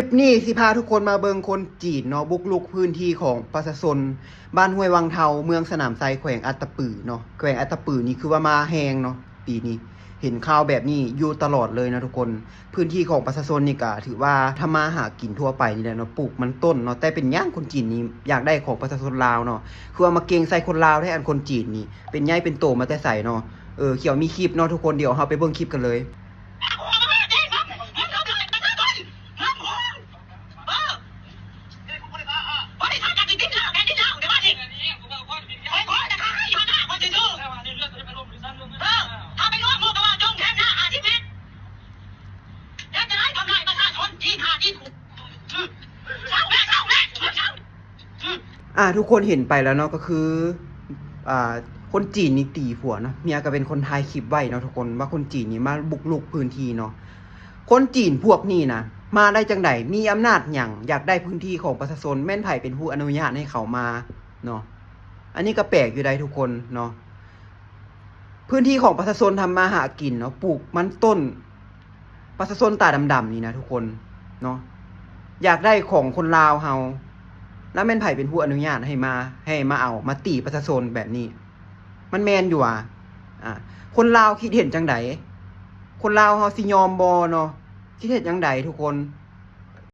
คลิปนี้สิพาทุกคนมาเบิงคนจีนเนาะบุกรุกพื้นที่ของประชาชนบ้านห้วยวังเทาเมืองสนามไทรแขวงอัตตปือเนาะแขวงอัตตปือนี่คือว่ามาแหงเนาะปีนี้เห็นข่าวแบบนี้อยู่ตลอดเลยนะทุกคนพื้นที่ของประชาชนนี่ก็ถือว่าทำมาหากินทั่วไปนี่แหละเนาะปลูกมันต้นเนาะแต่เป็นย่างคนจีนนี่อยากได้ของประชาชนลาวเนาะคือว่ามาเกงใส่คนลาวให้อันคนจีนนี่เป็นใหญ่เป็นโตมาแต่ใส่เนาะเขียวมีคลิปเนาะทุกคนเดี๋ยวเราไปเบิ่งคลิปกันเลยทุกคนเห็นไปแล้วเนาะก็คือคนจีนนี่ตีผัวเนาะเมียก็เป็นคนไทยคลิปไว้เนาะทุกคนว่าคนจีนนี่มาบุกรุกพื้นที่เนาะคนจีนพวกนี้นะมาได้จังไดมีอำนาจหยังอยากได้พื้นที่ของประชาชนแม่นไผเป็นผู้อนุญาตให้เขามาเนาะอันนี้ก็แปลกอยู่ได้ทุกคนเนาะพื้นที่ของประชาชนทำมาหากินเนาะปลูกมันต้นประชาชนตาดำๆนี่นะทุกคนเนาะอยากได้ของคนลาวเฮาแล้วแม่นไผเป็นผู้อนุญาตให้มาเอามาตีประชาชนแบบนี้มันแมนอยู่คนลาวคิดเห็นจังไดคนลาวเฮาสิยอมบ่เนาะคิดเห็นจังไดทุกคน